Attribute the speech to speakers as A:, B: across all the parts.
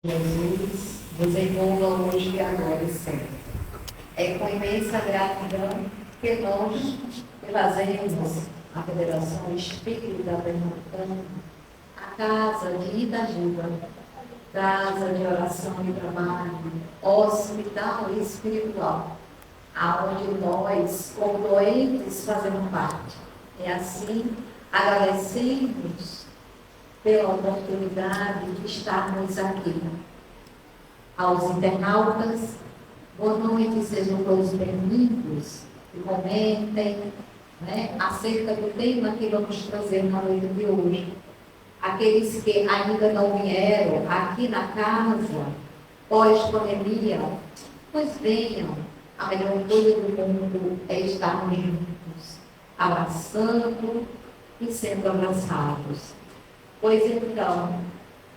A: Jesus desenvolva hoje e agora e sempre. É com imensa gratidão que nós trazemos a Federação Espírita Pernambucana, a Casa de Itajuba, Casa de Oração e Trabalho, Hospital Espiritual, aonde nós, como doentes, fazemos parte. E assim, agradecemos pela oportunidade de estarmos aqui. Aos internautas, boa noite, sejam todos bem-vindos e comentem, acerca do tema que vamos trazer na noite de hoje. Aqueles que ainda não vieram aqui na casa, pós-pandemia, pois venham. A melhor coisa do mundo é estarmos juntos, abraçando e sendo abraçados. Pois então,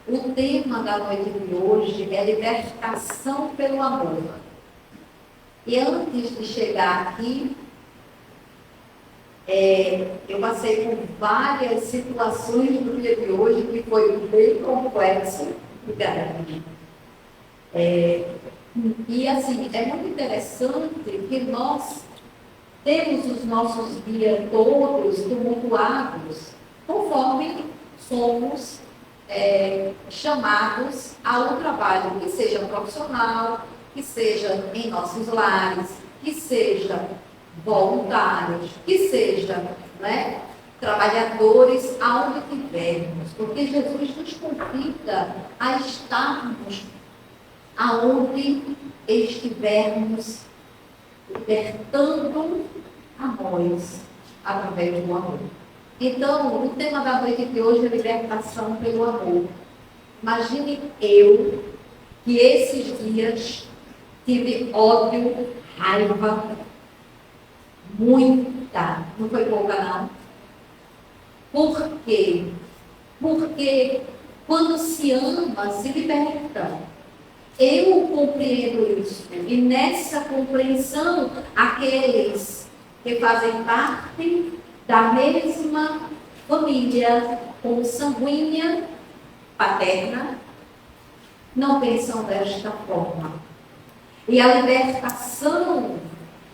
A: o tema da noite de hoje é libertação pelo amor. E antes de chegar aqui, eu passei por várias situações no dia de hoje que foi bem complexo e grande. E assim, é muito interessante que nós temos os nossos dias todos tumultuados conforme somos chamados ao trabalho, que seja profissional, que seja em nossos lares, que seja voluntários, que seja trabalhadores aonde tivermos, porque Jesus nos convida a estarmos aonde estivermos, libertando a nós através do amor. Então, o tema da noite de hoje é libertação pelo amor. Imagine eu, que esses dias tive ódio, raiva, muita, não foi pouca não. Por quê? Porque quando se ama, se liberta. Eu compreendo isso. E nessa compreensão, aqueles que fazem parte da mesma família consanguínea paterna não pensam desta forma. E a libertação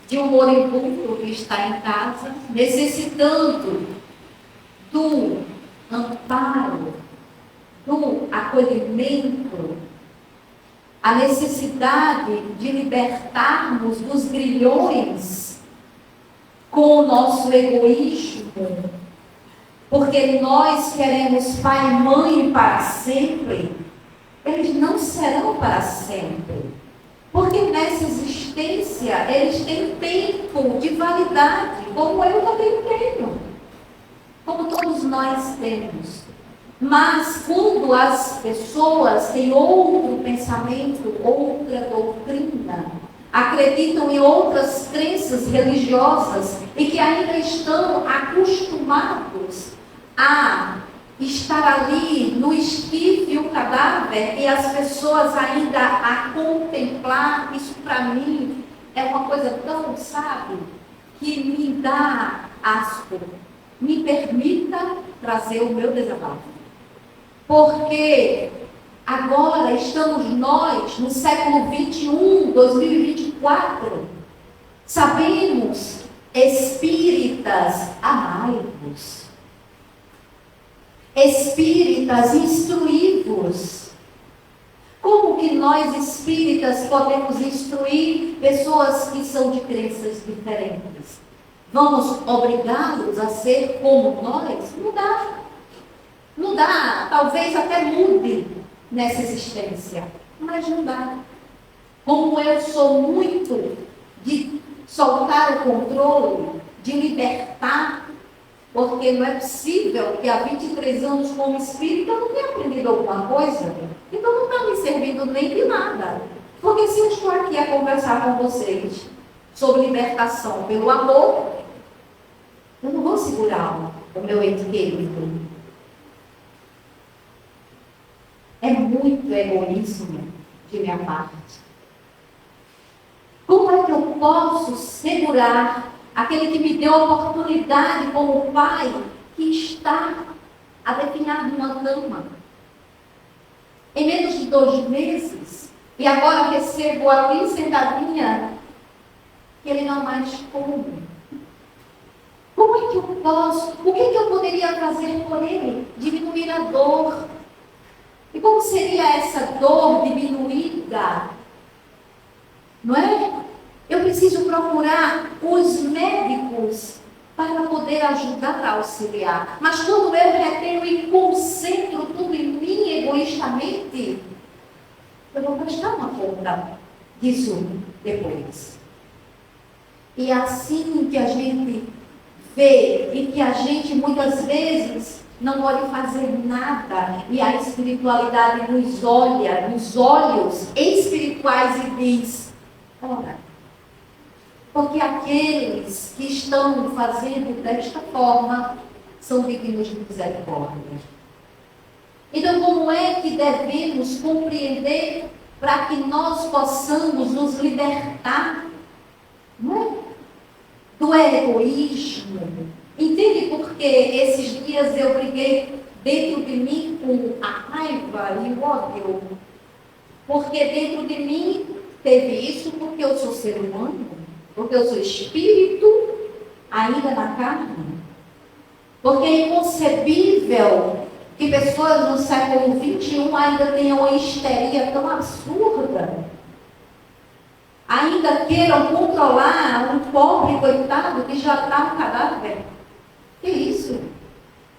A: de um moribundo que está em casa, necessitando do amparo, do acolhimento, a necessidade de libertarmos dos grilhões com o nosso egoísmo, porque nós queremos pai e mãe para sempre, eles não serão para sempre, porque nessa existência eles têm tempo de validade, como eu também tenho, como todos nós temos. Mas quando as pessoas têm outro pensamento, outra doutrina, acreditam em outras crenças religiosas e que ainda estão acostumados a estar ali no esquife o cadáver e as pessoas ainda a contemplar, isso para mim é uma coisa tão, que me dá asco. Me permita trazer o meu desabafo. Porque agora estamos nós no século 21, 2024. Sabemos, espíritas, amai-vos. Espíritas, instruí-vos. Como que nós espíritas podemos instruir pessoas que são de crenças diferentes? Vamos obrigá-los a ser como nós? Não dá. Não dá. Talvez até mude nessa existência, mas não dá. Como eu sou muito de soltar o controle, de libertar, porque não é possível que há 23 anos como espírita eu não tenha aprendido alguma coisa, então não está me servindo nem de nada. Porque se eu estou aqui a conversar com vocês sobre libertação pelo amor, eu não vou segurar o meu ente querido. É muito egoísmo de minha parte. Como é que eu posso segurar aquele que me deu a oportunidade como pai que está a definhar numa cama? em menos de 2 meses, e agora recebo ali sentadinha, que ele não mais come. Como é que eu posso? O que eu poderia fazer por ele? Diminuir a dor. E como seria essa dor diminuída? Não é? Eu preciso procurar os médicos para poder ajudar a auxiliar. Mas quando eu retenho e concentro tudo em mim egoístamente, eu vou prestar uma conta disso depois. E é assim que a gente vê e que a gente muitas vezes não pode fazer nada. E a espiritualidade nos olha, nos olhos espirituais e diz: ora, porque aqueles que estão fazendo desta forma são dignos de misericórdia. Então, como é que devemos compreender para que nós possamos nos libertar, não é, do egoísmo? Entende por que esses dias eu briguei dentro de mim com a raiva e o ódio? Porque dentro de mim teve isso, porque eu sou ser humano, porque eu sou espírito ainda na carne. Porque é inconcebível que pessoas no século XXI ainda tenham uma histeria tão absurda. Ainda queiram controlar um pobre coitado que já está no cadáver. Que isso?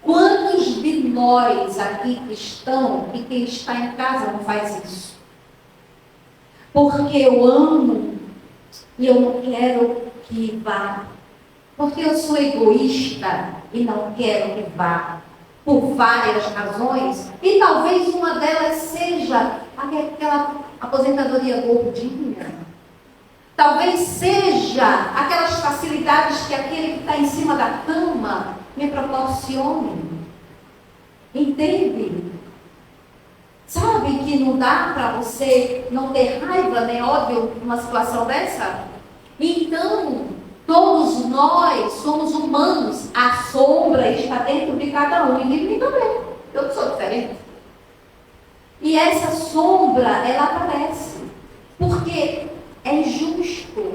A: Quantos de nós aqui que estão e quem está em casa não faz isso? Porque eu amo e eu não quero que vá. Porque eu sou egoísta e não quero que vá. Por várias razões. E talvez uma delas seja aquela aposentadoria gordinha. Talvez seja aquelas facilidades que aquele que está em cima da cama me proporcione. Entende? Sabe que não dá para você não ter raiva nem ódio numa situação dessa? Então, todos nós somos humanos. A sombra está dentro de cada um. E de mim também. Eu não sou diferente. E essa sombra, ela aparece. Porque é justo.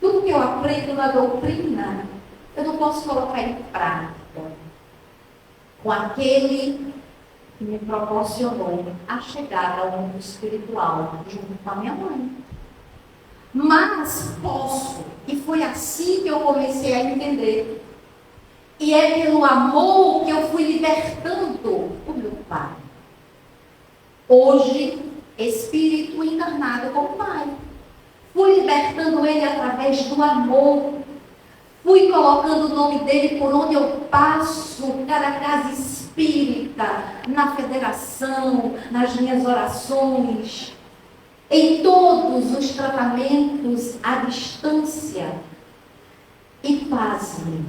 A: Tudo que eu aprendo na doutrina, eu não posso colocar em prática com aquele que me proporcionou a chegada ao mundo espiritual junto com a minha mãe. Mas posso. E foi assim que eu comecei a entender. E é pelo amor que eu fui libertando o meu pai. Hoje, espírito encarnado como pai. Fui libertando ele através do amor. Fui colocando o nome dele por onde eu passo, cada casa espírita, na federação, nas minhas orações, em todos os tratamentos à distância. E pasme,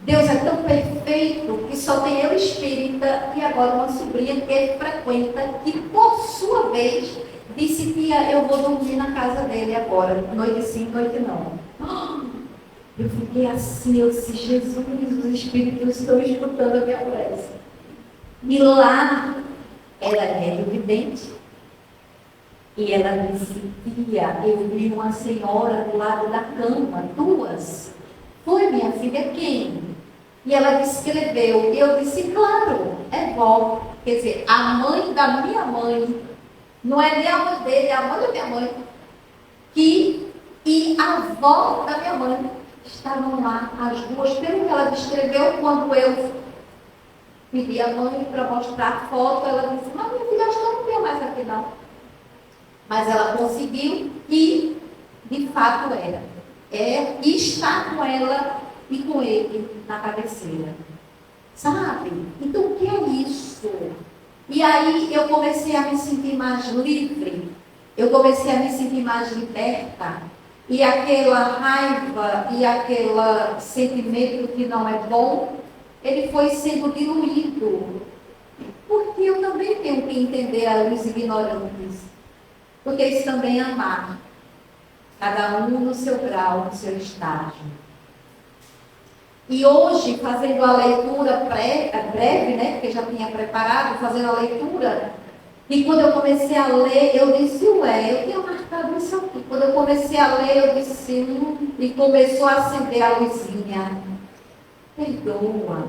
A: Deus é tão perfeito que só tem eu espírita e agora uma sobrinha que ele frequenta, que por sua vez disse: tia, eu vou dormir na casa dele agora, noite sim, noite não. Eu fiquei assim, eu disse: Jesus, os espíritos estão escutando a minha prece. E lá, ela é evidente. E ela disse: tia, eu vi uma senhora do lado da cama, 2. Foi, minha filha, quem? E ela descreveu. E eu disse: claro, é vó. Quer dizer, a mãe da minha mãe. Não é nem a mãe dele, é a mãe da minha mãe. E a avó da minha mãe estavam lá, as duas, pelo que ela descreveu. Quando eu pedi a mãe para mostrar a foto, ela disse: mas minha filha, acho que eu não tenho mais aqui não. Mas ela conseguiu e, de fato, era. E está com ela e com ele na cabeceira. Sabe? Então, o que é isso? E aí eu comecei a me sentir mais livre. Eu comecei a me sentir mais liberta. E aquela raiva e aquele sentimento que não é bom, ele foi sendo diluído. Porque eu também tenho que entender os ignorantes. Porque isso também é amar. Cada um no seu grau, no seu estágio. E hoje, fazendo a leitura breve, né, porque já tinha preparado, fazendo a leitura, E quando eu comecei a ler, eu disse, ué, eu tinha marcado isso aqui. Quando eu comecei a ler, eu disse, e começou a acender a luzinha. Perdoa.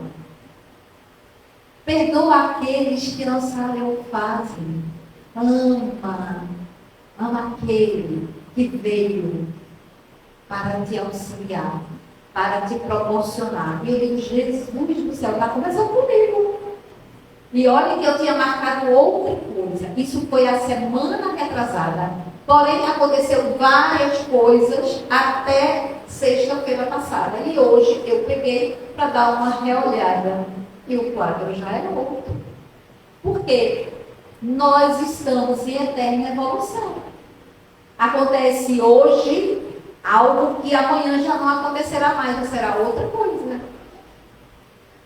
A: Perdoa aqueles que não sabem o que fazem. Ama. Ama aquele que veio para te auxiliar, para te proporcionar. E eu digo, Jesus do céu, está começando comigo. E olha que eu tinha marcado outra coisa. Isso foi a semana retrasada. Porém, aconteceu várias coisas até sexta-feira passada. E hoje eu peguei para dar uma reolhada. E o quadro já é outro. Por quê? Nós estamos em eterna evolução. Acontece hoje algo que amanhã já não acontecerá mais, já será outra coisa.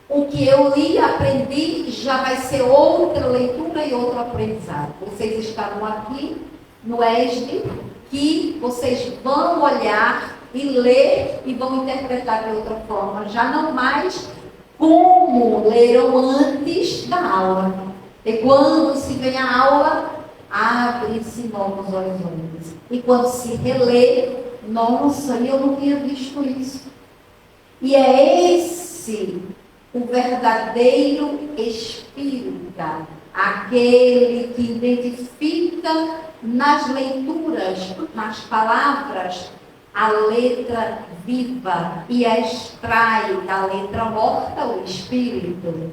A: O que eu li e aprendi já vai ser outra leitura e outro aprendizado. Vocês estavam aqui no ESD, que vocês vão olhar e ler e vão interpretar de outra forma. Já não mais como leram antes da aula. E quando se vem a aula, abre-se novos horizontes. E quando se relê, nossa, eu não tinha visto isso. E é esse o verdadeiro espírita, aquele que identifica nas leituras, nas palavras, a letra viva e extrai da letra morta o espírito.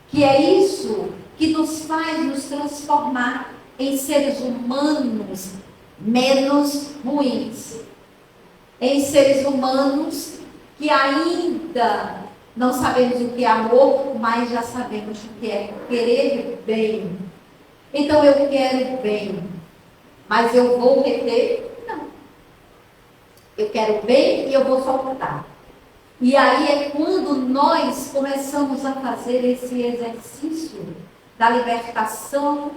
A: Que é isso que nos faz nos transformar em seres humanos menos ruins. Em seres humanos que ainda não sabemos o que é amor, mas já sabemos o que é querer bem. Então eu quero bem, mas eu vou reter? Não. Eu quero bem e eu vou soltar. E aí é quando nós começamos a fazer esse exercício da libertação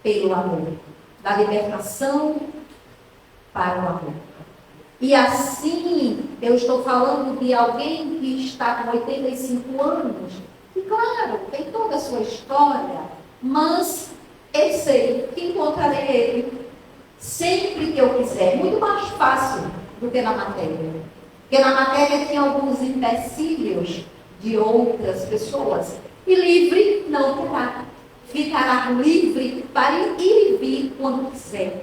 A: pelo amor, da libertação para o amor. E assim, eu estou falando de alguém que está com 85 anos, e claro, tem toda a sua história, mas eu sei que encontrarei ele sempre que eu quiser, muito mais fácil do que na matéria. Porque na matéria tinha alguns empecilhos de outras pessoas, e livre não terá. Ficará livre para ir e vir quando quiser.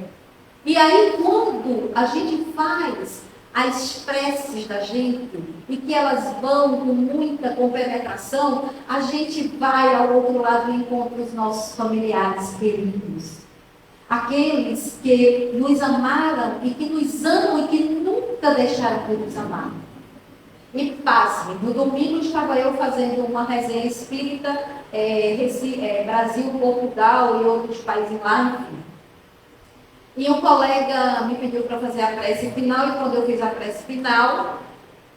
A: E aí, quando a gente faz as preces da gente, e que elas vão com muita compenetração, a gente vai ao outro lado e encontra os nossos familiares queridos. Aqueles que nos amaram e que nos amam e que nunca deixaram de nos amar. E pasme, no domingo estava eu fazendo uma resenha espírita, Brasil, Portugal e outros países lá, enfim. E um colega me pediu para fazer a prece final, e quando eu fiz a prece final,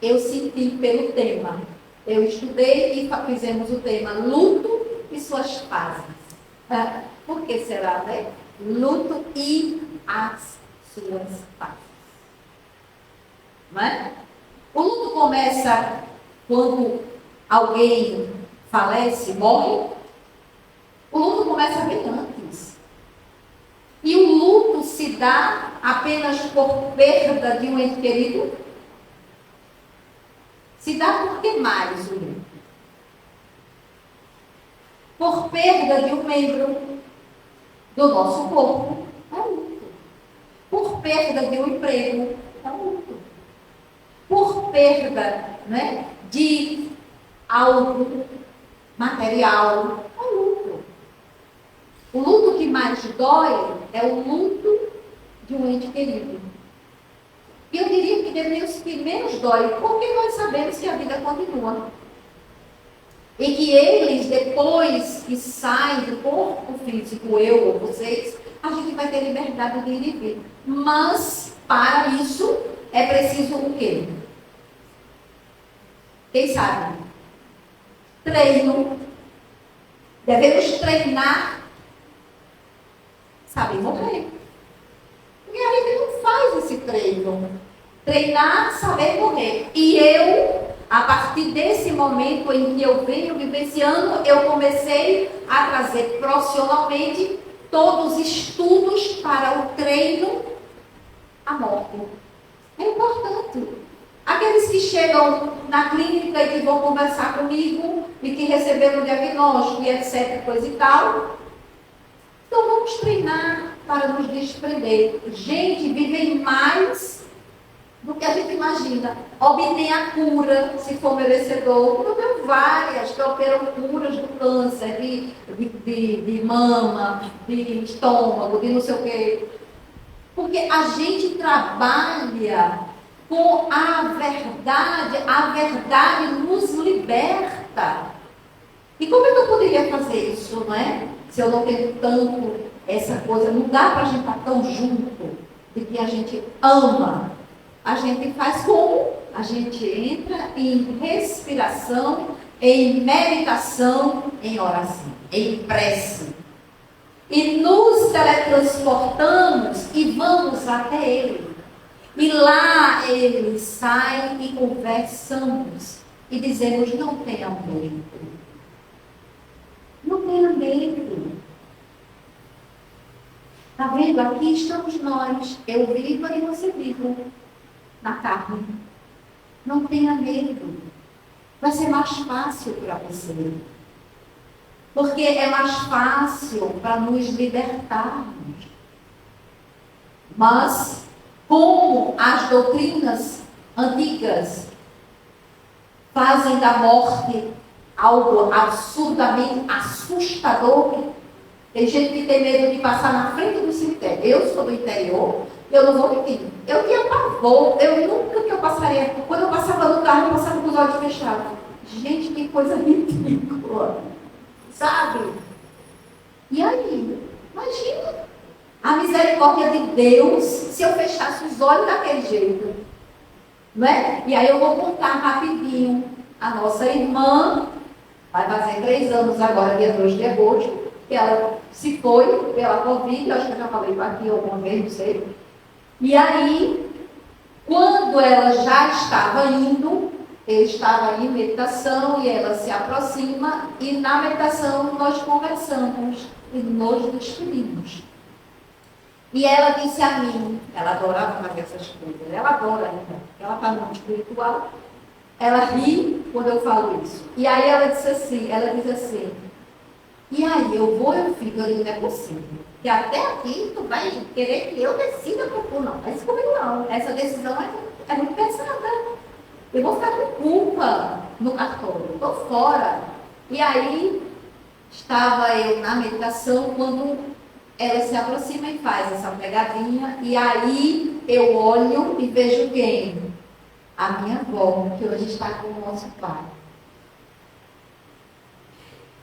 A: eu senti pelo tema. Eu estudei e fizemos o tema luto e suas fases. Por que será, né? Luto e as suas fases. Não é? O luto começa quando alguém falece, morre. O luto começa bem antes. E o luto se dá apenas por perda de um ente querido? Se dá por que mais o luto? Por perda de um membro do nosso corpo, é luto. Por perda de um emprego, é luto. Por perda, né, de algo material, é luto. O luto que mais dói é o luto de um ente querido. E eu diria que deveria os que menos dói, porque nós sabemos que a vida continua. E que eles, depois que saem do corpo físico, eu ou vocês, a gente vai ter liberdade de ir e vir. Mas, para isso, é preciso o quê? Quem sabe? Treino. Devemos treinar, sabe, morrer. E a gente não faz esse treino. Treinar, saber morrer. E eu, a partir desse momento em que eu venho vivenciando, eu comecei a trazer profissionalmente todos estudos para o treino à morte. É importante. Aqueles que chegam na clínica e que vão conversar comigo e que receberam o diagnóstico e etc, coisa e tal. Então vamos treinar para nos desprender. Gente, vivem mais do que a gente imagina. Obtém a cura, se for merecedor. Eu tenho várias que operam curas do câncer, de mama, de estômago, de não sei o quê. Porque a gente trabalha com a verdade nos liberta. E como é que eu poderia fazer isso, não é? Se eu não tenho tanto essa coisa, não dá para a gente estar tão junto de que a gente ama. A gente faz como? A gente entra em respiração, em meditação, em oração, em prece. E nos teletransportamos e vamos até Ele. E lá Ele sai e conversamos. E dizemos, não tenha medo. Não tenha medo. Está vendo? Aqui estamos nós. Eu vivo e você vivo. Na carne. Não tenha medo. Vai ser mais fácil para você. Porque é mais fácil para nos libertarmos. Mas, como as doutrinas antigas fazem da morte algo absurdamente assustador, tem gente que tem medo de passar na frente do cemitério. Eu sou do interior, eu não vou mentir. Eu tinha pavor, eu nunca que eu passaria. Quando eu passava no carro, eu passava com os olhos fechados. Gente, que coisa ridícula. Sabe? E aí? Imagina a misericórdia de Deus se eu fechasse os olhos daquele jeito. Não é? E aí eu vou contar rapidinho. A nossa irmã, vai fazer 3 anos agora, dia 2 de agosto, que ela se foi pela Covid, eu acho que eu já falei aqui alguma vez, não sei. E aí, quando ela já estava indo, eu estava em meditação e ela se aproxima e na meditação nós conversamos e nos despedimos. E ela disse a mim, ela adorava fazer essas coisas, ela adora ainda, ela está no mundo espiritual, ela ri quando eu falo isso. E aí ela diz assim, e aí eu vou, eu fico, eu digo, não é possível. Que até aqui tu vai querer que eu decida por tu, não. Mas comigo não, essa decisão é muito pesada. Eu vou ficar com culpa no cartório, estou fora. E aí, estava eu na meditação, quando ela se aproxima e faz essa pegadinha, e aí eu olho e vejo quem? A minha avó, que hoje está com o nosso pai.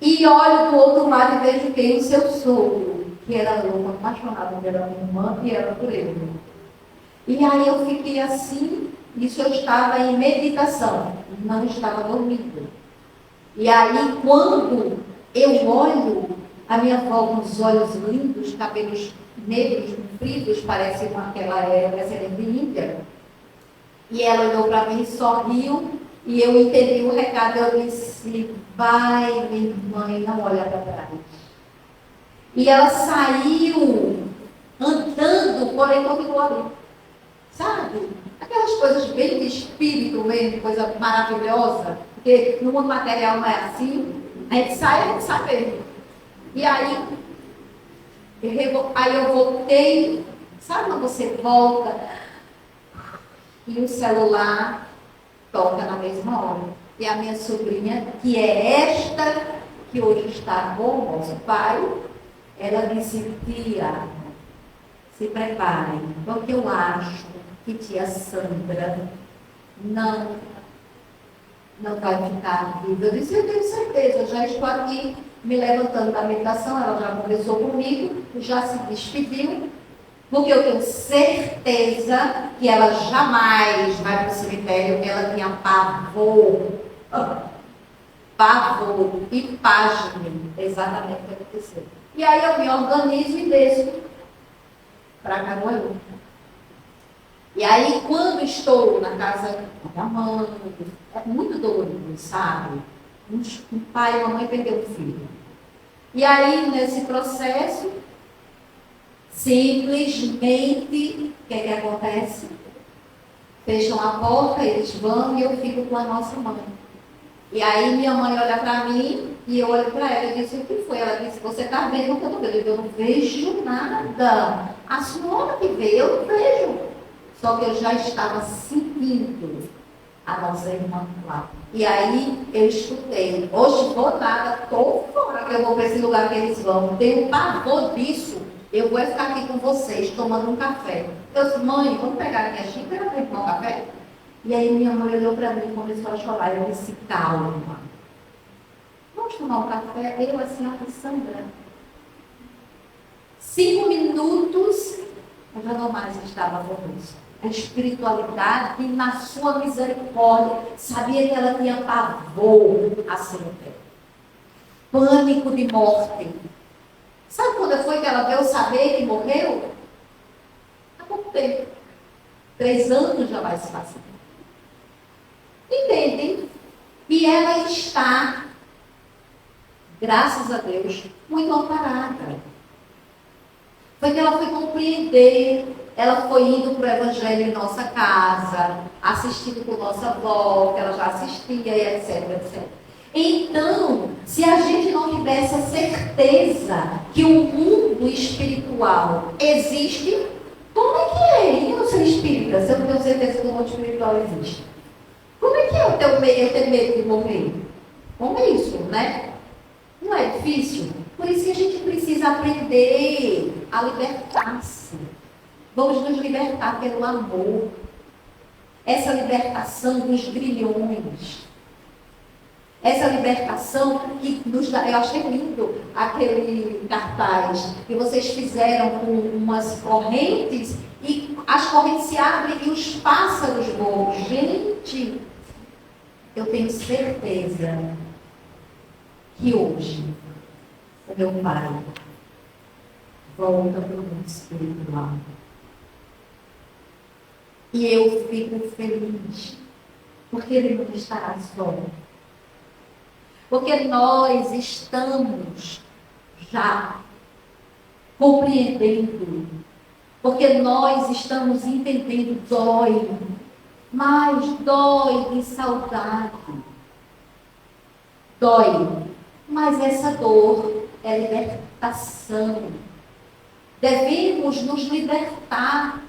A: E olho do outro lado e vejo quem? O seu sogro, que era louco, apaixonado pela minha irmã e era por ele. E aí eu fiquei assim. Isso eu estava em meditação, não estava dormindo. E aí, quando eu olho a minha avó com os olhos lindos, cabelos negros, compridos, parece uma que ela era descendente de Índia. E ela olhou para mim, sorriu, e eu entendi o recado. Eu disse, vai, minha mãe, não olha para trás. E ela saiu andando, porém continuou ali. Sabe? Aquelas coisas bem de espírito mesmo, coisa maravilhosa, porque no mundo material não é assim, a gente sai mesmo. E aí eu voltei, sabe quando você volta e o celular toca na mesma hora? E a minha sobrinha, que é esta que hoje está com o nosso pai, ela disse, tia, se preparem, porque eu acho que tia Sandra não vai ficar viva. Eu disse, eu tenho certeza, eu já estou aqui me levantando da meditação, ela já conversou comigo, já se despediu, porque eu tenho certeza que ela jamais vai para o cemitério, ela tinha pavor e pasme, exatamente o que aconteceu. E aí eu me organizo e desço para Caruaru. E aí, quando estou na casa da mãe, é muito dolorido, sabe? Um pai e uma mãe perderam um filho. E aí, nesse processo, Simplesmente, o que é que acontece? Fecham a porta, eles vão e eu fico com a nossa mãe. E aí minha mãe olha para mim e eu olho para ela e disse, o que foi? Ela disse, você está vendo o que eu estou vendo? Eu não vejo nada. A senhora que vê, eu não vejo. Só que eu já estava sentindo a nossa irmã lá. E aí eu escutei, hoje vou nada, estou fora que eu vou para esse lugar que eles vão. Tenho pavor disso. Eu vou ficar aqui com vocês, tomando um café. Eu disse, mãe, vamos pegar a minha xícara para tomar um café? E aí minha mãe olhou para mim e começou a chorar. Eu disse, calma. Vamos tomar um café? Eu, assim, a Sandra. 5 minutos, eu já não mais estava conosco. A espiritualidade, na sua misericórdia, sabia que ela tinha pavor assim no pé. Pânico de morte. Sabe quando foi que ela veio saber que morreu? Há pouco tempo. 3 anos já vai se passar. Entendem? E ela está, graças a Deus, muito amparada. Foi que ela foi compreender, ela foi indo para o Evangelho em nossa casa, assistindo com nossa avó, que ela já assistia, e etc, etc. Então, se a gente não tivesse a certeza que o mundo espiritual existe, como é que é? Eu não sou espírita, se eu não tenho certeza que o mundo espiritual existe. Como é que é eu ter medo de morrer? Como é isso, né? Não é difícil? Por isso que a gente precisa aprender a libertar-se. Vamos nos libertar pelo amor. Essa libertação dos grilhões. Essa libertação que nos dá. Eu achei lindo aquele cartaz que vocês fizeram com umas correntes e as correntes se abrem e os pássaros voam. Gente, eu tenho certeza que hoje o meu pai volta para o mundo espiritual. E eu fico feliz, porque ele não estará só. Porque nós estamos já compreendendo. Porque nós estamos entendendo, dói. Mas dói de saudade. Dói. Mas essa dor é libertação. Devemos nos libertar.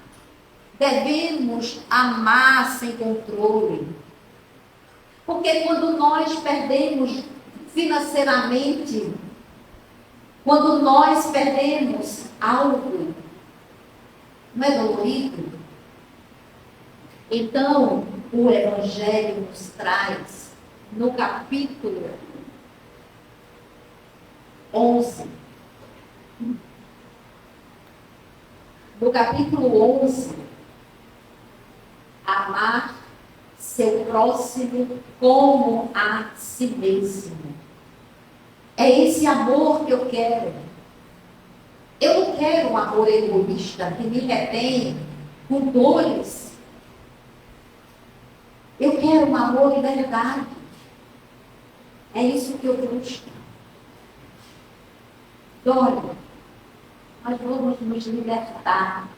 A: Devemos amar sem controle. Porque quando nós perdemos financeiramente, quando nós perdemos algo, não é dolorido? Então, o Evangelho nos traz, no capítulo 11, no capítulo 11, amar seu próximo como a si mesmo. É esse amor que eu quero. Eu não quero um amor egoísta que me retém com dores. Eu quero um amor de verdade. É isso que eu busco. Dói. Nós vamos nos libertar.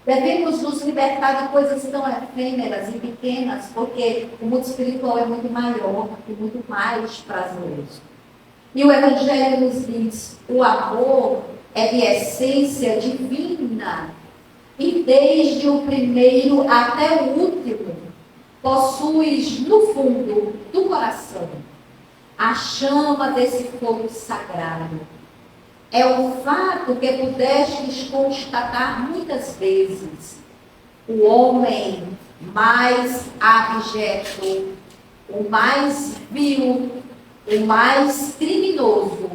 A: Devemos nos libertar de coisas tão efêmeras e pequenas, porque o mundo espiritual é muito maior e muito mais prazeroso. E o Evangelho nos diz, o amor é de essência divina. E desde o primeiro até o último, possuis no fundo do coração a chama desse fogo sagrado. É o fato que pudestes constatar muitas vezes. O homem mais abjeto, o mais vil, o mais criminoso,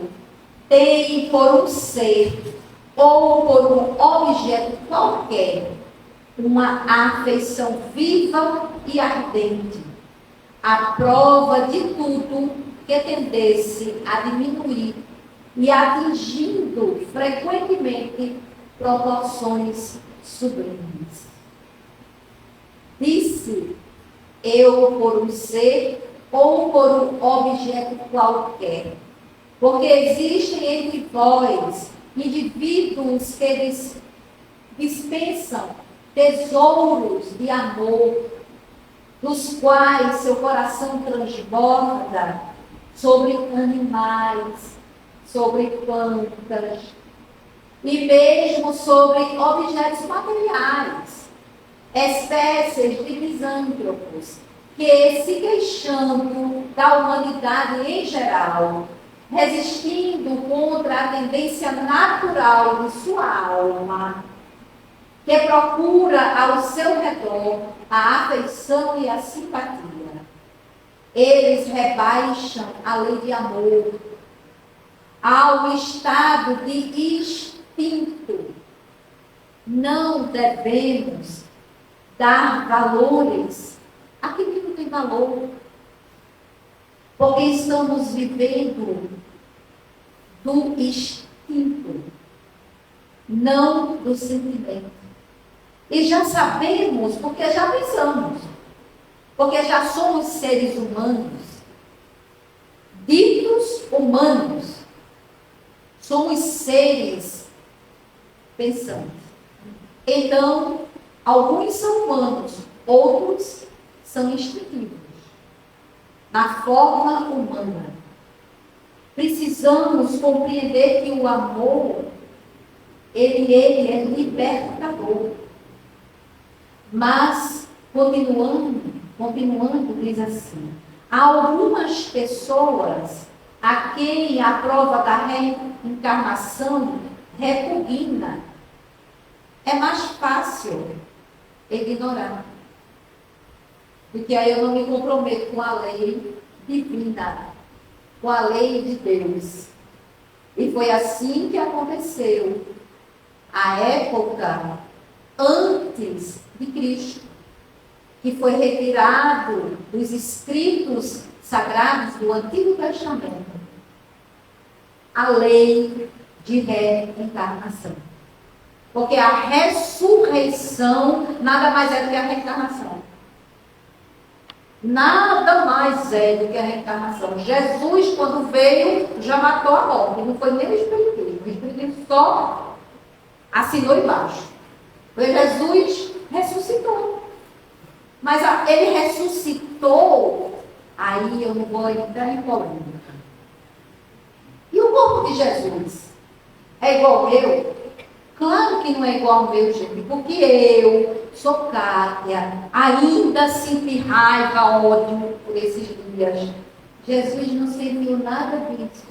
A: tem por um ser ou por um objeto qualquer uma afeição viva e ardente, à prova de tudo que tendesse a diminuir e atingindo frequentemente proporções sublimes. Disse eu por um ser ou por um objeto qualquer, porque existem entre vós indivíduos que eles dispensam tesouros de amor, dos quais seu coração transborda sobre animais, sobre plantas e mesmo sobre objetos materiais, espécies de misântropos que, se queixando da humanidade em geral, resistindo contra a tendência natural de sua alma, que procura ao seu redor a afeição e a simpatia, eles rebaixam a lei de amor ao estado de instinto. Não devemos dar valores àquilo que não tem valor, porque estamos vivendo do instinto, não do sentimento. E já sabemos, porque já pensamos, porque já somos seres humanos, ditos humanos, somos seres pensantes. Então, alguns são humanos, outros são instintivos, na forma humana. Precisamos compreender que o amor, ele é libertador. Mas, continuando, diz assim: há algumas pessoas a quem a prova da reencarnação repugna. É mais fácil ignorar, porque aí eu não me comprometo com a lei divina, com a lei de Deus. E foi assim que aconteceu a época antes de Cristo, que foi retirado dos escritos sagrados do Antigo Testamento a lei de reencarnação. Porque a ressurreição nada mais é do que a reencarnação. Nada mais é do que a reencarnação. Jesus, quando veio, já matou a morte. Não foi nem o Espiritismo. O Espiritismo só assinou embaixo. Foi Jesus ressuscitou. Mas ele ressuscitou, aí eu não vou entrar em polêmica. E o corpo de Jesus é igual ao meu? Claro que não é igual ao meu, gente, porque eu sou Kátia, ainda senti raiva, ódio por esses dias. Jesus não sentiu nada disso.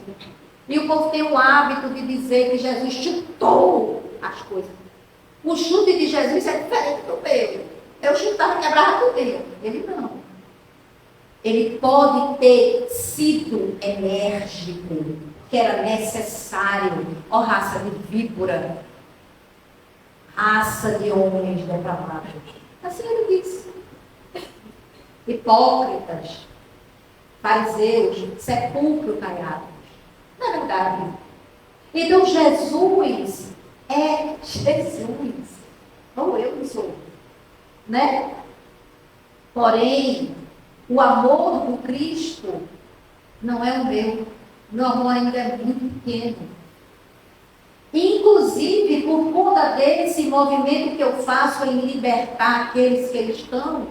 A: E o povo tem o hábito de dizer que Jesus chutou as coisas. O chute de Jesus é diferente do meu. Eu chutava e quebrava tudo dele. Ele não. Ele pode ter sido enérgico, que era necessário. Ó, raça de víbora, raça de homens depravados. Assim ele disse. Hipócritas, fariseus, sepulcro caiados. Não é verdade? Então Jesus é Jesus. Ou eu que sou. Né? Porém, o amor do Cristo não é o meu. Meu amor ainda é muito pequeno. Inclusive, por conta desse movimento que eu faço em libertar aqueles que estão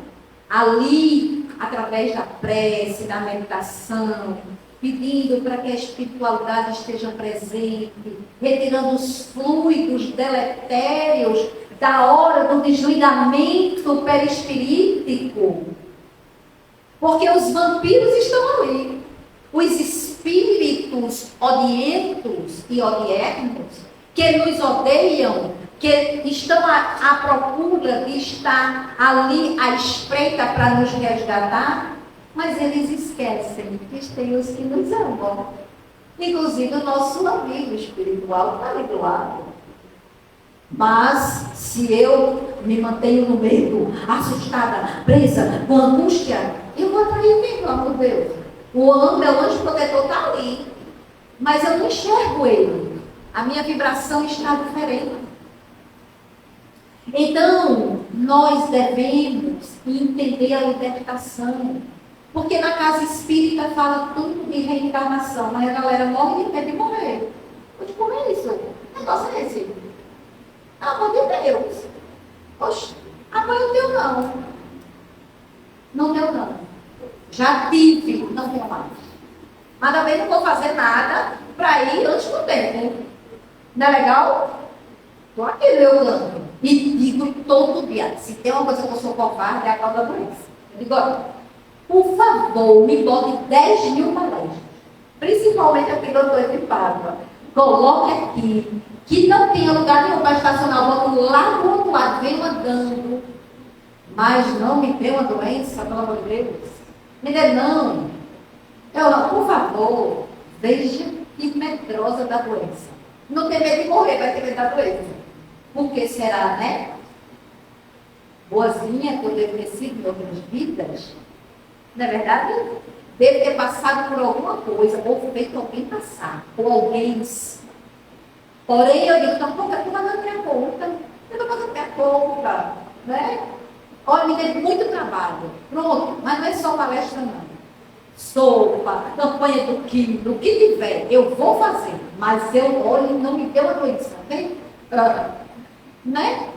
A: ali, através da prece, da meditação, pedindo para que a espiritualidade esteja presente, retirando os fluidos deletérios da hora do desligamento perispirítico. Porque os vampiros estão ali. Os espíritos odientos e odiernos, que nos odeiam, que estão à procura de estar ali à espreita para nos resgatar, mas eles esquecem que tem os que nos amam. Inclusive o nosso amigo espiritual está ali do lado. Mas se eu me mantenho no medo, assustada, presa, com angústia, eu vou atrair quem, pelo amor de Deus? O anjo protetor está ali, mas eu não enxergo ele. A minha vibração está diferente. Então, nós devemos entender a libertação. Porque na casa espírita fala tanto de reencarnação, mas a galera morre de medo de morrer. Pode morrer isso. negócio é esse? Amor de Deus. Poxa, amor eu tenho não. Não tenho não. Já tive, não tenho mais. Mas também não vou fazer nada para ir antes do tempo. Não é legal? Estou aqui leolando. E digo todo dia, se tem uma coisa que eu sou covarde, é a causa da doença. Eu digo, olha, por favor, me bote 10 mil palestras. Principalmente aqui no doutor de Pádua. Coloque aqui, que não tenha lugar nenhum para estacionar. Boto lá do outro lado, venho andando. Mas não me dê uma doença, pelo amor de Deus. Me dê não. Eu, por favor, veja que medrosa da doença. Não tem medo de morrer, vai ter medo da doença. Por que será, né? Boazinha, que eu devo ter sido em outras vidas. Não é verdade? Deve ter passado por alguma coisa, ou feito alguém passar, ou alguém. Porém, eu digo, tampouco eu estou pagando minha conta. Eu estou pagando minha conta. Né? Olha, me deu muito trabalho. Pronto, mas não é só palestra, não. Sopa, campanha do quilo, o que tiver, eu vou fazer. Mas eu, olha, não me deu a doença, ok? Né?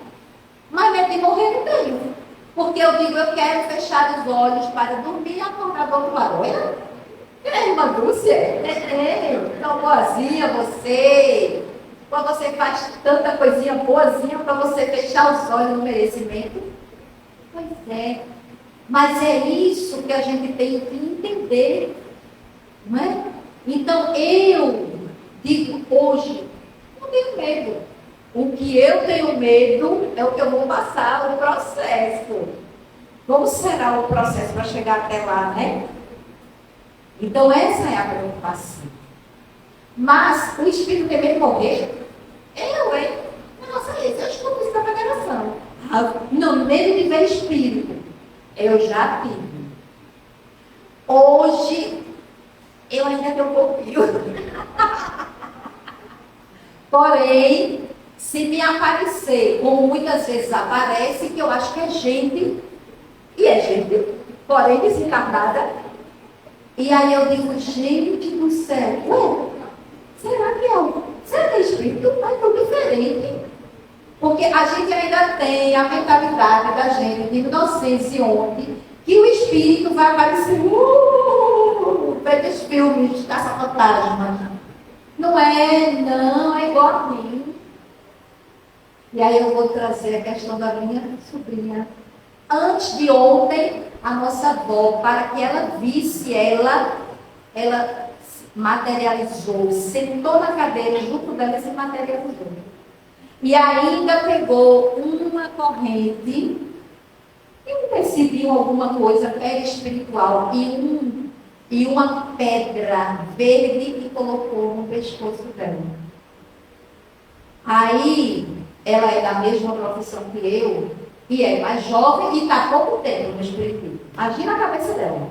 A: Mas medo de morrer não tenho. Porque eu digo, eu quero fechar os olhos para dormir e acordar do outro lado. Olha, irmã Dúcia, tão boazinha você. Quando você faz tanta coisinha boazinha para você fechar os olhos no merecimento. Pois é. Mas é isso que a gente tem que entender. Não é? Então, eu digo hoje, não tenho medo. O que eu tenho medo é o que eu vou passar, o processo. Como será o processo para chegar até lá, né? Então, essa é a preocupação. Mas, o espírito tem medo de morrer? Eu, hein? Nossa, esse eu escuto isso da federação. Não, medo de ver espírito. Eu já tive. Hoje, eu ainda tenho um pouquinho. Porém, se me aparecer, como muitas vezes aparece, que eu acho que é gente, e é gente, porém desencarnada, e aí eu digo, gente do céu, ué, será que é um? Será que é espírito? Mas é diferente. Porque a gente ainda tem a mentalidade da gente, de inocência ontem, que o espírito vai aparecer, feito filmes, caça-fantasmas. Não é, não, é igual a mim. E aí eu vou trazer a questão da minha sobrinha. Antes de ontem, a nossa avó, para que ela visse, ela materializou, sentou na cadeira junto dela e se materializou. E ainda pegou uma corrente, e percebiu alguma coisa espiritual, e uma pedra verde e colocou no pescoço dela. Aí, ela é da mesma profissão que eu, e é mais jovem e está pouco tempo no espiritismo. Imagina a cabeça dela.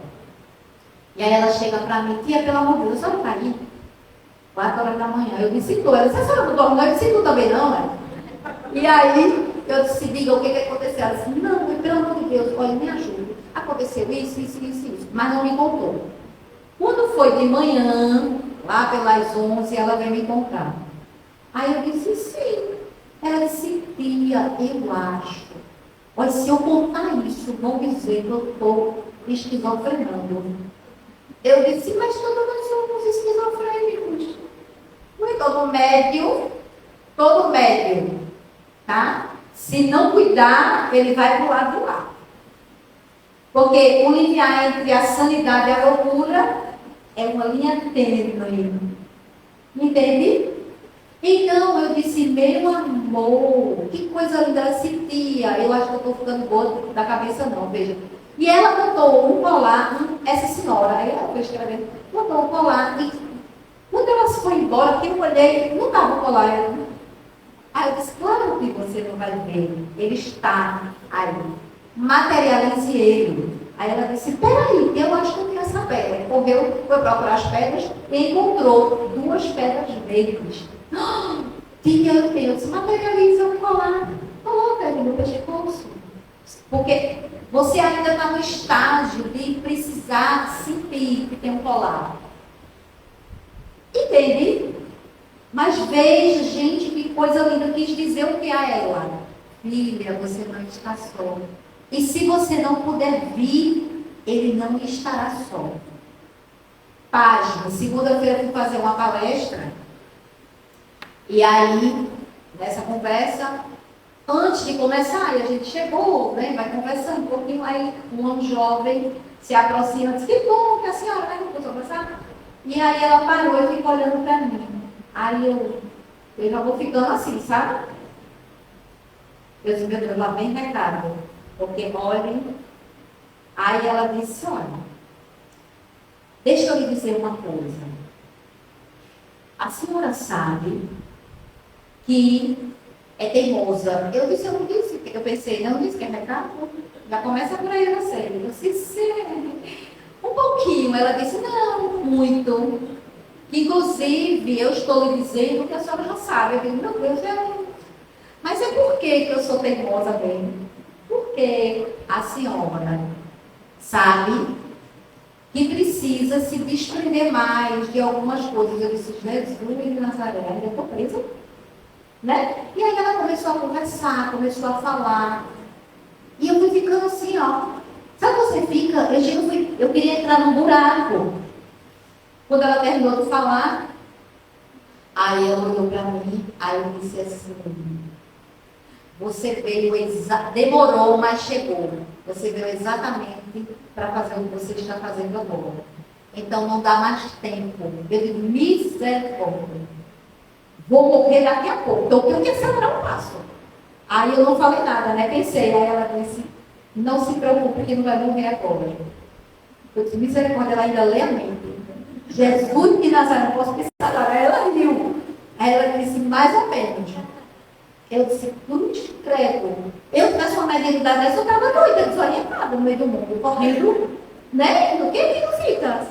A: E aí ela chega para mim, tia, pelo amor de Deus, a senhora está aí? 4 horas da manhã. Eu disse, tu. Ela disse, a senhora não dorme, não? Eu disse, tu também não, né? E aí, eu disse, diga o que aconteceu. Ela disse, não, pelo amor de Deus, olha, me ajuda. Aconteceu isso, mas não me contou. Quando foi de manhã, lá pelas 11, ela veio me contar. Aí eu disse, sim. Ela disse, tia, eu acho. Olha, se eu contar isso, vão dizer que eu estou esquizofrenando. Eu disse, mas todos nós somos esquizofrênicos. Não é todo médium, tá? Se não cuidar, ele vai para o lado do lado. Porque o limiar entre a sanidade e a loucura é uma linha tênue. Entende? Então, eu disse, meu amor, que coisa linda. Ela disse, tia, eu acho que eu estou ficando boa da cabeça não, veja. E ela botou um colar, essa senhora, aí ela foi escrevendo, botou um colar, e quando ela se foi embora, que eu olhei, não estava o colar. Aí eu disse, claro que você não vai ver, ele está aí, materialize ele. Aí ela disse, peraí, eu acho que eu tenho essa pedra. Correu, foi procurar as pedras e encontrou 2 pedras verdes. Tia, eu tenho, se materializa o colar, coloca ele no pescoço. Porque você ainda está no estágio de precisar sentir que tem um colar. Entende? Mas veja, gente, que coisa linda. Quis dizer o que a ela? Filha, você não está só. E se você não puder vir, ele não estará só. Página, segunda-feira eu fui fazer uma palestra. E aí, nessa conversa, antes de começar, a gente chegou, né, vai conversando um pouquinho, aí um jovem se aproxima e diz, que bom que a senhora vai conversar. E aí ela parou e ficou olhando para mim. Aí eu já vou ficando assim, sabe? Eu disse, meu Deus, lá vem recado. Porque olhem. Aí ela disse, olha, deixa eu lhe dizer uma coisa. A senhora sabe que é teimosa. Eu disse, eu não disse. Eu pensei, não disse que é recado. Já começa por aí você. Eu disse, um pouquinho. Ela disse, não, muito. Inclusive, eu estou lhe dizendo que a senhora já sabe. Eu digo, meu Deus, mas é por que eu sou teimosa bem? Porque a senhora sabe que precisa se desprender mais de algumas coisas. Eu disse, Jesus de Nazaré, eu estou presa. Né? E aí ela começou a conversar, começou a falar. E eu fui ficando assim, ó. Sabe você fica? Eu queria entrar num buraco. Quando ela terminou de falar, aí ela olhou para mim, aí eu disse assim, você veio, demorou, mas chegou. Você veio exatamente para fazer o que você está fazendo agora. Então não dá mais tempo. Eu digo, misericórdia. Vou morrer daqui a pouco. Então o que eu quero um passo? Aí eu não falei nada, né? Pensei. Aí ela disse, não se preocupe que não vai morrer agora. Eu disse, misericórdia, ela ainda lê a mente. Jesus de Nazaré, não posso pensar agora. Ela riu. Aí ela disse, mais ou menos. Eu disse, cruz credo. Eu tivesse uma mediunidade dessa, eu estava doida, desorientada no meio do mundo, correndo, né? O que não fica?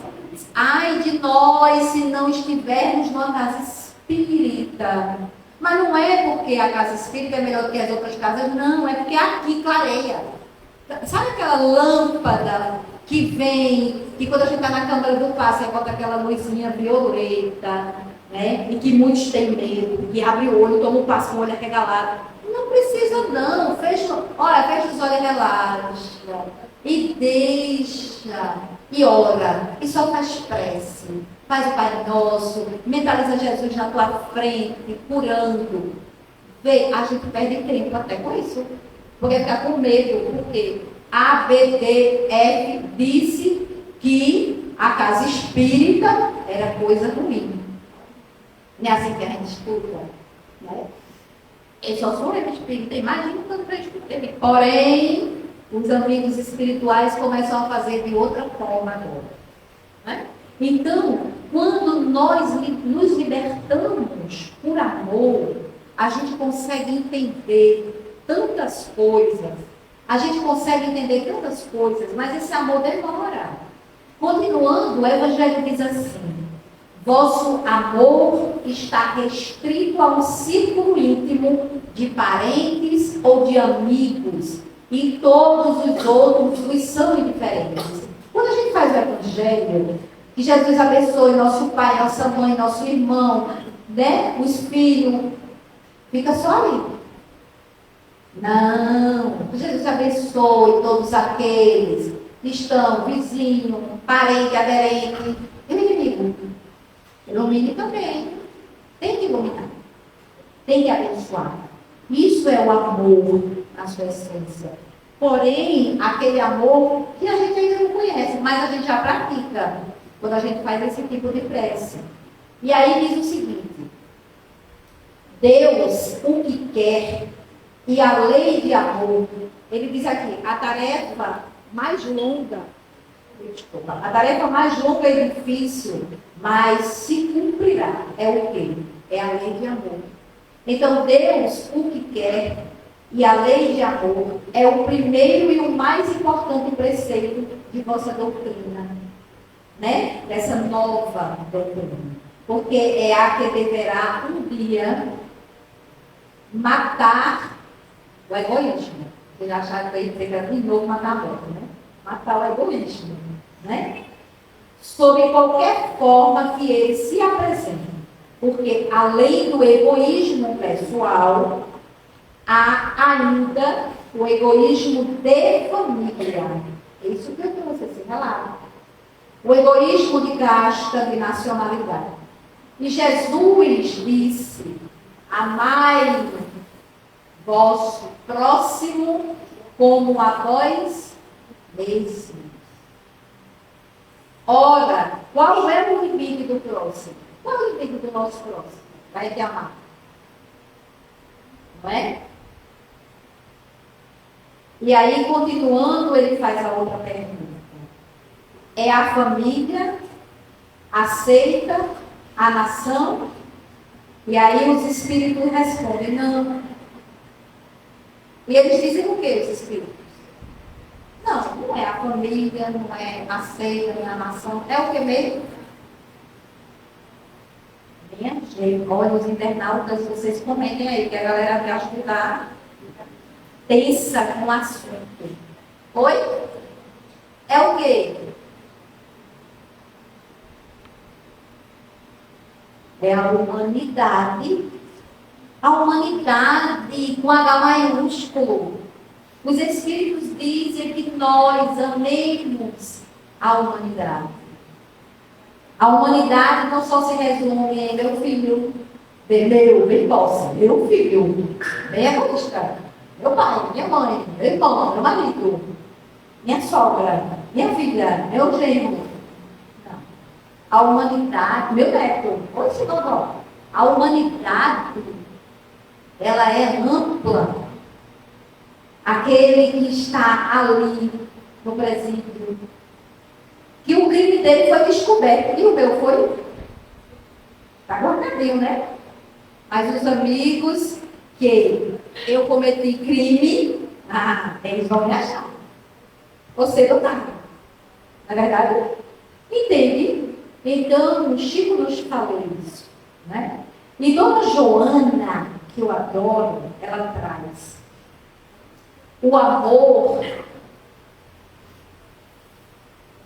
A: Ai de nós se não estivermos numa casa espírita. Mas não é porque a casa espírita é melhor do que as outras casas, não, é porque aqui clareia. Sabe aquela lâmpada que vem, que quando a gente está na câmara do passe, bota aquela luzinha violeta, né? E que muitos têm medo, que abre o olho, toma um passo com o olho arregalado. Não precisa não, fecha os olhos, relaxa, e deixa, e ora, e só faz prece. Faz o Pai Nosso, mentaliza Jesus na tua frente, curando. Vê, a gente perde tempo até com isso. Porque fica com medo, porque a ABDF disse que a casa espírita era coisa ruim. Não é assim que a gente escuta, né? Eu só sou espírita, imagina quando eu escutei. Porém, os amigos espirituais começam a fazer de outra forma agora, né? Então, quando nós nos libertamos por amor, a gente consegue entender tantas coisas, mas esse amor demora. Continuando, o Evangelho diz assim, vosso amor está restrito a um círculo íntimo de parentes ou de amigos, e todos os outros vos são indiferentes. Quando a gente faz o Evangelho, que Jesus abençoe nosso pai, nossa mãe, nosso irmão, né? Os filhos, fica só ali. Não, Jesus abençoe todos aqueles que estão, vizinho, parente, aderente, inimigo. Ilumine também. Tem que iluminar. Tem que abençoar. Isso é o amor na sua essência. Porém, aquele amor que a gente ainda não conhece, mas a gente já pratica quando a gente faz esse tipo de prece. E aí diz o seguinte, Deus o que quer e a lei de amor, ele diz aqui, a tarefa mais longa e difícil, mas se cumprirá. É o quê? É a lei de amor. Então, Deus o que quer e a lei de amor é o primeiro e o mais importante preceito de vossa doutrina, né? Dessa nova doutrina. Porque é a que deverá um dia matar o egoísmo. Vocês acharam que ele deverá de novo matar a morte, né? Matar o egoísmo, né? Sob qualquer forma que ele se apresente. Porque além do egoísmo pessoal, há ainda o egoísmo de família. É isso que eu trouxe esse relato. O egoísmo de casta, de nacionalidade. E Jesus disse: amai vosso próximo como a vós mesmos. Ora, qual é o limite do próximo? Qual é o limite do nosso próximo? Vai te amar. Não é? E aí, continuando, ele faz a outra pergunta. É a família aceita a nação? E aí os espíritos respondem, não. E eles dizem o que, os espíritos? Não, não é a família, não é aceita, não é a nação. É o que mesmo? Minha gente, olha, os internautas, vocês comentem aí, que a galera vai ajudar. Pensa com o assunto. Oi? É o quê? É a humanidade. A humanidade com H maiúsculo. Os Espíritos dizem que nós amemos a humanidade. A humanidade não só se resume em meu filho, bem posse, meu filho, bem egoísta, meu pai, minha mãe, meu irmão, meu marido, minha sogra, minha filha, meu genro. Não. A humanidade, meu neto, hoje não. A humanidade, ela é ampla. Aquele que está ali no presídio, que o crime dele foi descoberto, e o meu foi? Está guardadinho, né? Mas os amigos que eu cometi crime, eles vão me achar. Você não está. Não é verdade? Entende? Então, o Chico nos falou isso, né? E Dona Joana, que eu adoro, ela traz o amor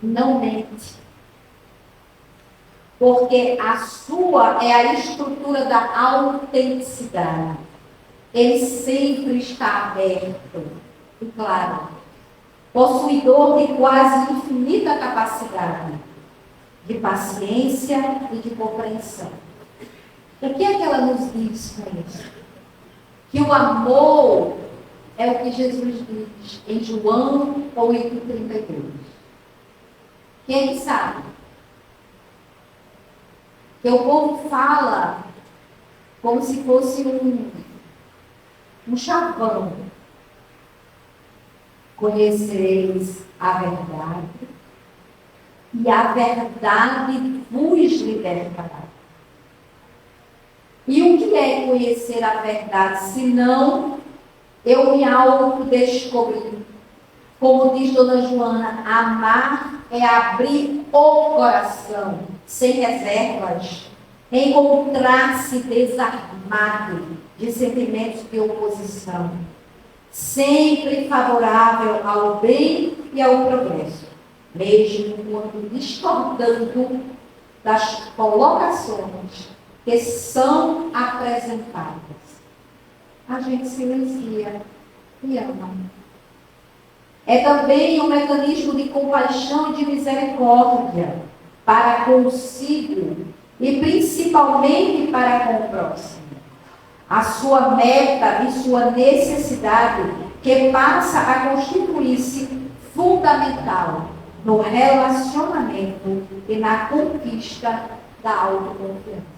A: não mente. Porque a sua é a estrutura da autenticidade. Ele sempre está aberto e claro, possuidor de quase infinita capacidade de paciência e de compreensão. O que é que ela nos diz com isso? Que o amor é o que Jesus diz em João 8,32. Quem sabe? Que o povo fala como se fosse um chavão. Conhecereis a verdade, e a verdade vos libertará. E o que é conhecer a verdade, senão eu me autodescobri? Como diz Dona Joana, amar é abrir o coração, sem reservas, encontrar-se desarmado de sentimentos de oposição, sempre favorável ao bem e ao progresso, mesmo quando discordando das colocações que são apresentadas. A gente silencia e ama. É também um mecanismo de compaixão e de misericórdia para consigo e principalmente para com o próximo. A sua meta e sua necessidade que passa a constituir-se fundamental no relacionamento e na conquista da autoconfiança.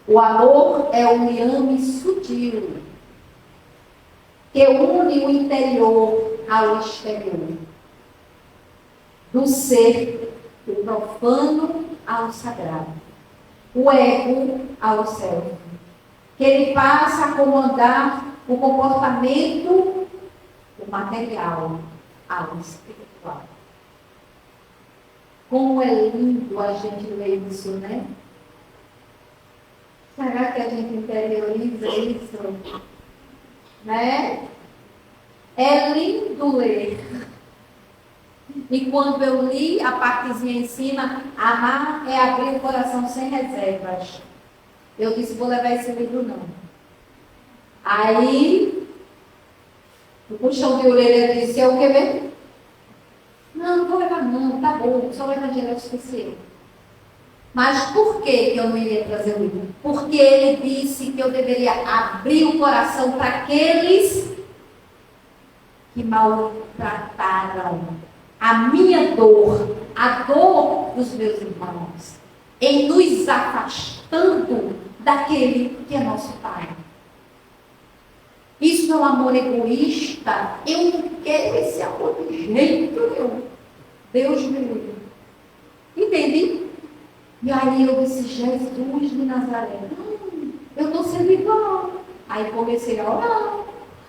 A: O amor é um liame sutil que une o interior ao exterior, do ser, do profano ao sagrado, o ego ao self, que ele passa a comandar o comportamento, o material ao espiritual. Como é lindo a gente ler isso, né? Será que a gente interioriza isso? Né? É lindo ler. E quando eu li a partezinha em cima, amar é abrir o coração sem reservas. Eu disse, vou levar esse livro não. Aí, o puxão de orelha disse, é o que mesmo? Não, não vou levar não, tá bom, só o evangelho é o suficiente. Mas por que eu não iria trazer o livro? Porque ele disse que eu deveria abrir o coração para aqueles que maltrataram a minha dor, a dor dos meus irmãos, em nos afastando daquele que é nosso Pai. Isso é um amor egoísta. Eu não quero esse amor de jeito nenhum. Deus me livre. Entende? E aí eu disse, Jesus de Nazaré, eu estou sendo igual. Aí comecei a orar.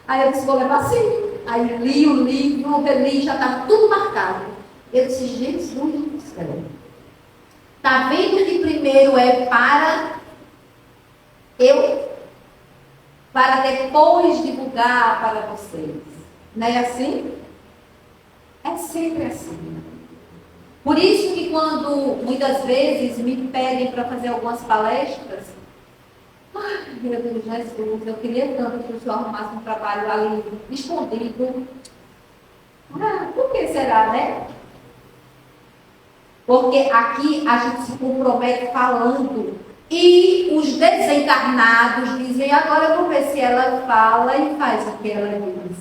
A: Aí eu disse, vou levar sim. Aí li o livro, reli, já estava tudo marcado. Eu disse, Jesus do céu. Está vendo que primeiro é para depois divulgar para vocês. Não é assim? É sempre assim. Por isso que quando muitas vezes me pedem para fazer algumas palestras, ai meu Deus, Jesus, eu queria tanto que o senhor arrumasse um trabalho ali escondido. Por que será, né? Porque aqui a gente se compromete falando. E os desencarnados dizem, agora eu vou ver se ela fala e faz o que ela diz.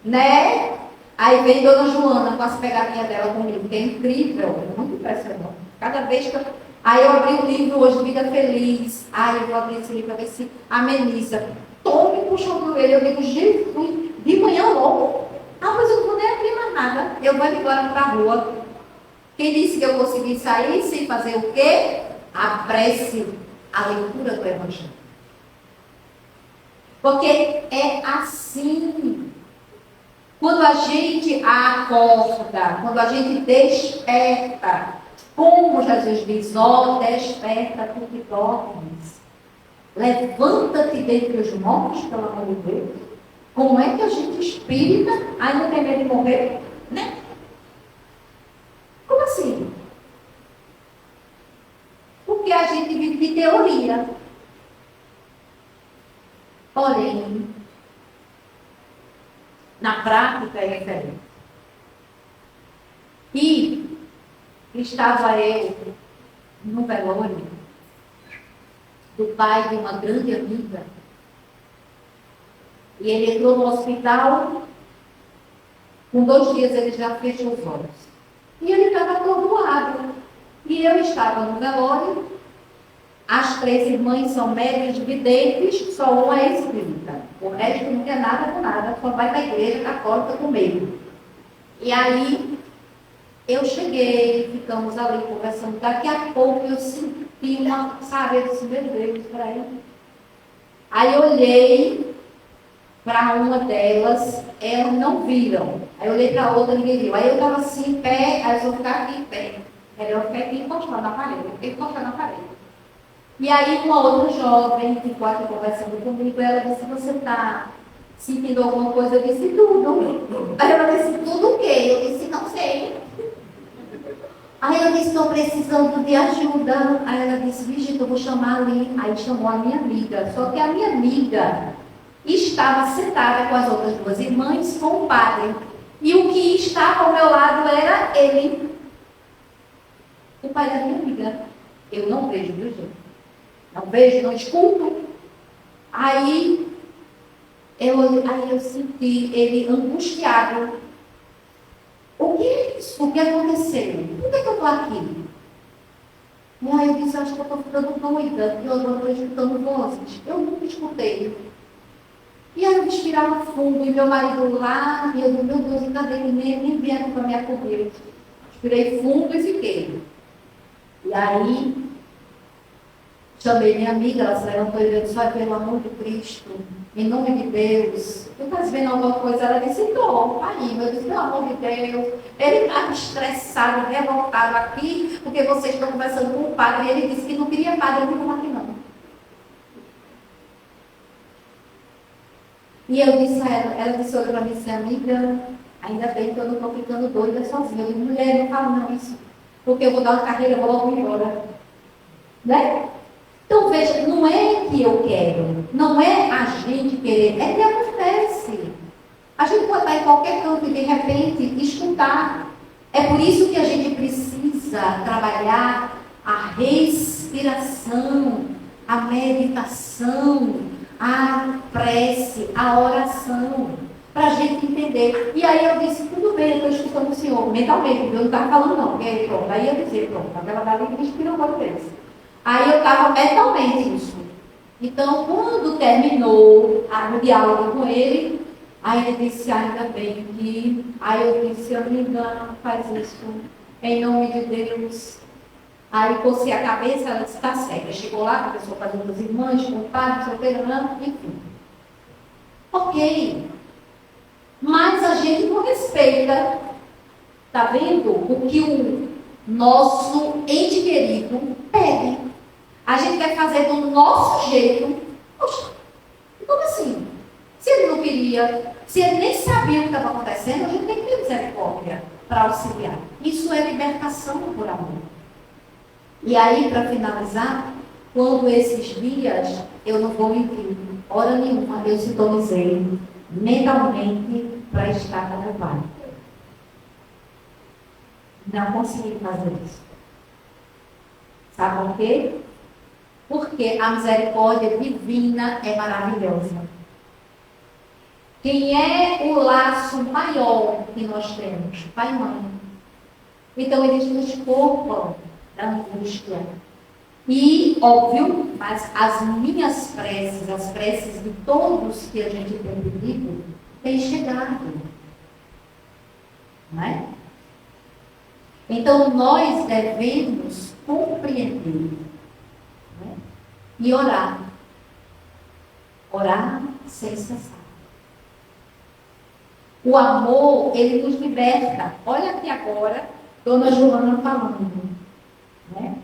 A: Né? Aí vem Dona Joana com as pegadinhas dela comigo, que é incrível, é muito impressionante. Cada vez que eu... Aí eu abri o livro hoje, Vida Feliz. Aí eu vou abrir esse livro para ver se ameniza. Tome puxando ele, eu digo, Jesus, de manhã logo. Mas eu não vou nem abrir mais nada. Eu vou embora para a rua. Quem disse que eu consegui sair sem fazer o quê? A prece, a leitura do Evangelho. Porque é assim. Quando a gente acorda, quando a gente desperta, como Jesus diz, desperta tu que dormes. Levanta-te dentre os mortos, pelo amor de Deus. Como é que a gente espírita ainda tem medo de morrer? Né? Como assim? Porque a gente vive de teoria. Porém, na prática é diferente. E estava eu no velório do pai de uma grande amiga. E ele entrou no hospital, com 2 dias ele já fechou os olhos. E ele estava atordoado. E eu estava no velório, as 3 irmãs são médias videntes, só uma é espírita. O resto não quer nada com nada, só vai para a igreja católica com medo. E aí, eu cheguei, ficamos ali conversando. Daqui a pouco eu senti uma, sabe, eu disse, meu Deus, peraí. Aí eu olhei para uma delas, elas não viram. Aí eu olhei para a outra, ninguém viu. Aí eu estava assim, em pé, aí eu vou ficar aqui em pé. Eu fiquei aqui encostando na parede, eu fiquei encostando na parede. E aí uma outra jovem que ficou aqui conversando comigo, ela disse, você está sentindo alguma coisa? Eu disse, tudo. Aí ela disse, tudo o quê? Eu disse, não sei. Aí eu disse, estou precisando de ajuda. Aí ela disse, vixe, eu vou chamar ali. Aí chamou a minha amiga. Só que a minha amiga estava sentada com as outras 2 irmãs, com o padre. E o que estava ao meu lado era ele, o pai da minha amiga. Eu não vejo, viu, gente? Não vejo, não escuto. Aí eu senti ele angustiado. O que é isso? O que aconteceu? Por que eu estou aqui? E aí eu disse, acho que eu estou ficando doida, porque eu estou escutando vozes. Eu nunca escutei. E aí eu respirava fundo, e meu marido lá, e eu disse, meu Deus, cadê ele? Nem vieram para me acolher. Respirei fundo e fiquei. E aí, chamei minha amiga, ela se levantou e disse, vai, pelo amor de Cristo, em nome de Deus, tu estás vendo alguma coisa? Ela disse, estou, aí, eu disse, pelo amor de Deus, ele estava estressado, revoltado aqui, porque vocês estão conversando com o padre, e ele disse que não queria padre, eu não vou aqui não. E eu disse a ela disse, olha para mim, amiga, Ainda bem que eu não estou ficando doida sozinha. Eu digo, mulher, não falo não isso. Porque eu vou dar uma carreira, vou logo embora. Né? Então, veja, não é que eu quero, não é a gente querer, é que acontece. A gente pode estar em qualquer canto e, de repente, escutar. É por isso que a gente precisa trabalhar a respiração, a meditação, a prece, a oração, para a gente entender. E aí eu disse, tudo bem, eu estou escutando o Senhor, mentalmente, eu não estava falando não. E aí, pronto, aí eu disse, pronto, aquela dali me inspirou agora vez. Aí eu estava mentalmente isso. Então, quando terminou o diálogo com ele, aí ele disse, ainda bem que... Aí eu disse, eu não me engano, faz isso, em nome de Deus. Aí cocei a cabeça, ela disse, está certo. Chegou lá, a pessoa fazendo as irmãs, com o pai, solteirão, enfim. Ok. Mas a gente não respeita, tá vendo? O que o nosso ente querido pede. A gente quer fazer do nosso jeito. Poxa, como assim? Se ele não queria, se ele nem sabia o que estava acontecendo, a gente tem que ter misericórdia para auxiliar. Isso é libertação por amor. E aí, para finalizar, quando esses dias, eu não vou mentir, hora nenhuma eu sintonizei mentalmente para estar com meu pai. Não consegui fazer isso. Sabe por quê? Porque a misericórdia divina é maravilhosa. Quem é o laço maior que nós temos? Pai e mãe. Então, eles nos poupam da angústia. E, óbvio, mas as minhas preces, as preces de todos que a gente tem pedido, têm chegado. Não é? Então, nós devemos compreender, né? E orar. Orar sem cessar. O amor, ele nos liberta. Olha aqui agora, Dona Joana falando. Né?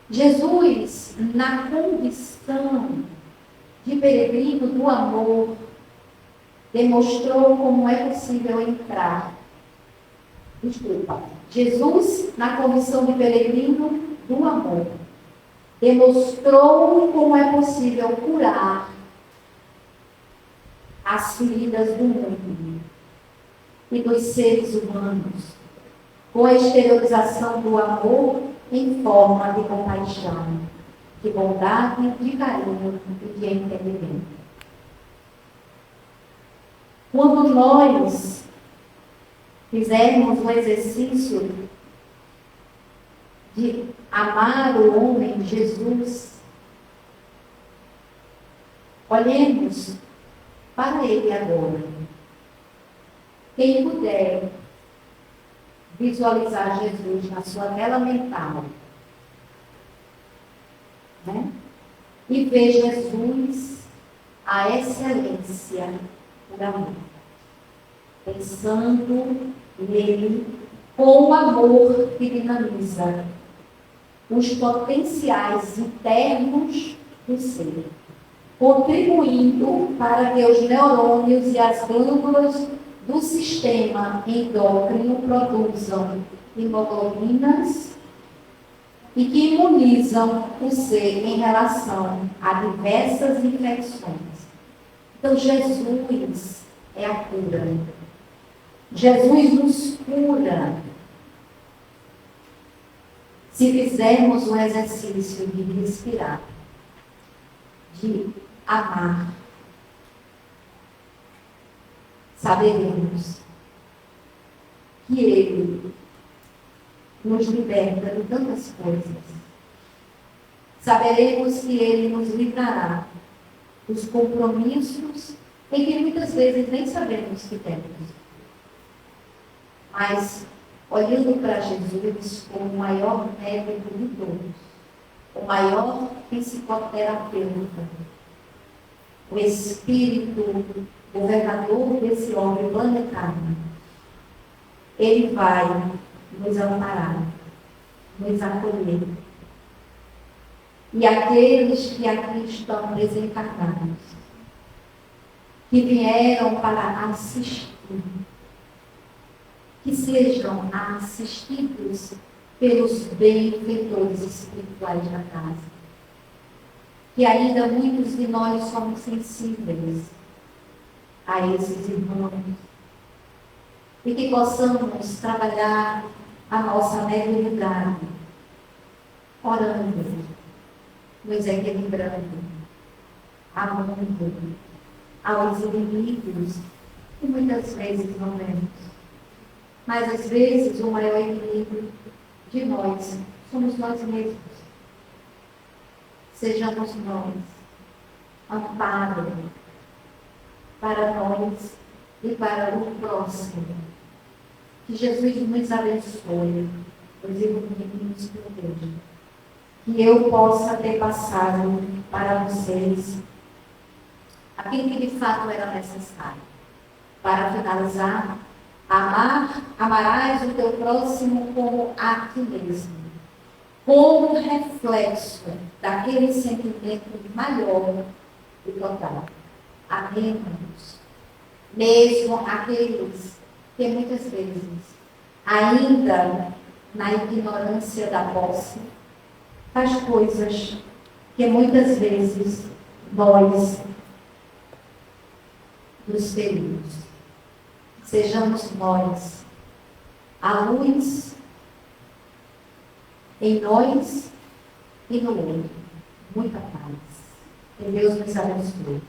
A: Jesus, na condição de peregrino do amor, demonstrou como é possível entrar. Desculpa. Jesus, na condição de peregrino do amor, demonstrou como é possível curar as feridas do mundo e dos seres humanos, com a exteriorização do amor em forma de compaixão, de bondade, de carinho e de entendimento. Quando nós fizermos um exercício de amar o homem, Jesus, olhemos para ele agora. Quem puder visualizar Jesus na sua tela mental, né? E ver Jesus, a excelência do amor, pensando nele com o amor que dinamiza os potenciais internos do ser, contribuindo para que os neurônios e as glândulas do sistema endócrino produzam hemoglobinas e que imunizam o ser em relação a diversas infecções. Então, Jesus é a cura. Jesus nos cura. Se fizermos o exercício de respirar, de amar, saberemos que Ele nos liberta de tantas coisas. Saberemos que Ele nos livrará dos compromissos em que muitas vezes nem sabemos que temos. Mas, olhando para Jesus como o maior médico de todos, o maior psicoterapeuta, o Espírito governador desse orbe planetário, Ele vai nos amparar, nos acolher. E aqueles que aqui estão desencarnados, que vieram para assistir, que sejam assistidos pelos benfeitores espirituais da casa. Que ainda muitos de nós somos sensíveis a esses irmãos. E que possamos trabalhar a nossa mediunidade, orando, nos equilibrando, amando aos inimigos que muitas vezes não vemos. Mas às vezes o maior inimigo de nós somos nós mesmos. Sejamos nós amparo para nós e para o próximo. Que Jesus nos abençoe, nos ilumine e nos proteja. Que eu possa ter passado para vocês aquilo que de fato era necessário. Para finalizar, amarás o teu próximo como a ti mesmo. Como reflexo daquele sentimento maior e total. Amemos. Mesmo aqueles que muitas vezes, ainda na ignorância da posse, faz coisas que muitas vezes nós nos ferimos. Sejamos nós a luz em nós e no outro. Muita paz. Que Deus nos abençoe.